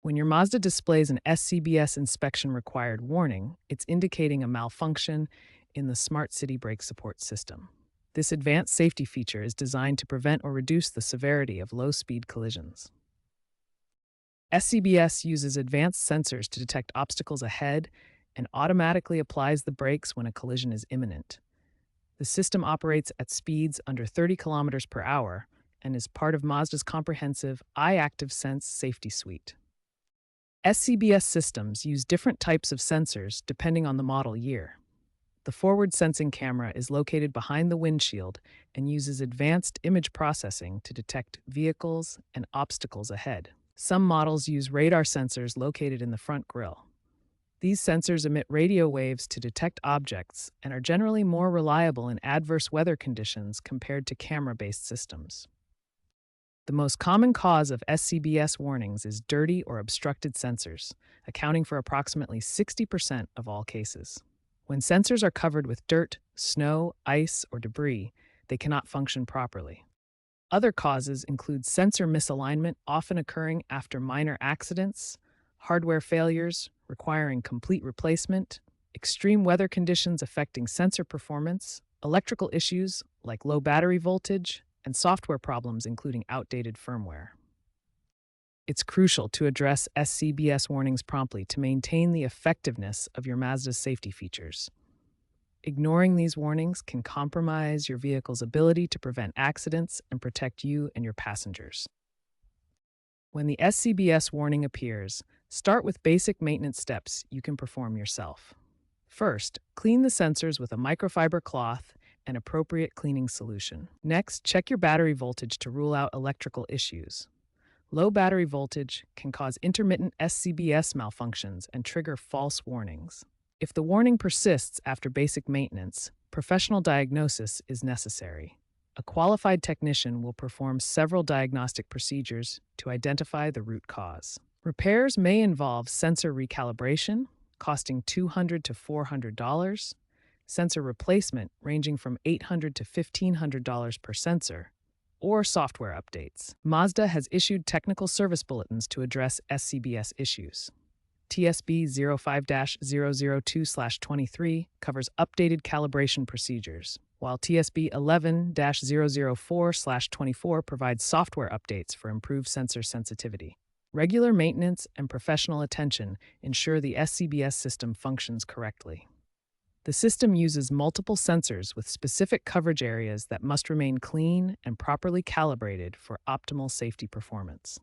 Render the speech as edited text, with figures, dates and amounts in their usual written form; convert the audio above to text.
When your Mazda displays an SCBS Inspection Required warning, it's indicating a malfunction in the Smart City Brake Support System. This advanced safety feature is designed to prevent or reduce the severity of low-speed collisions. SCBS uses advanced sensors to detect obstacles ahead and automatically applies the brakes when a collision is imminent. The system operates at speeds under 30 kilometers per hour and is part of Mazda's comprehensive iActive Sense safety suite. SCBS systems use different types of sensors depending on the model year. The forward sensing camera is located behind the windshield and uses advanced image processing to detect vehicles and obstacles ahead. Some models use radar sensors located in the front grille. These sensors emit radio waves to detect objects and are generally more reliable in adverse weather conditions compared to camera-based systems. The most common cause of SCBS warnings is dirty or obstructed sensors, accounting for approximately 60% of all cases. When sensors are covered with dirt, snow, ice, or debris, they cannot function properly. Other causes include sensor misalignment, often occurring after minor accidents, hardware failures requiring complete replacement, extreme weather conditions affecting sensor performance, electrical issues like low battery voltage, and software problems including outdated firmware. It's crucial to address SCBS warnings promptly to maintain the effectiveness of your Mazda's safety features. Ignoring these warnings can compromise your vehicle's ability to prevent accidents and protect you and your passengers. When the SCBS warning appears, start with basic maintenance steps you can perform yourself. First, clean the sensors with a microfiber cloth and appropriate cleaning solution. Next, check your battery voltage to rule out electrical issues. Low battery voltage can cause intermittent SCBS malfunctions and trigger false warnings. If the warning persists after basic maintenance, professional diagnosis is necessary. A qualified technician will perform several diagnostic procedures to identify the root cause. Repairs may involve sensor recalibration, costing $200 to $400, sensor replacement ranging from $800 to $1,500 per sensor, or software updates. Mazda has issued technical service bulletins to address SCBS issues. TSB 05-002/23 covers updated calibration procedures, while TSB 11-004/24 provides software updates for improved sensor sensitivity. Regular maintenance and professional attention ensure the SCBS system functions correctly. The system uses multiple sensors with specific coverage areas that must remain clean and properly calibrated for optimal safety performance.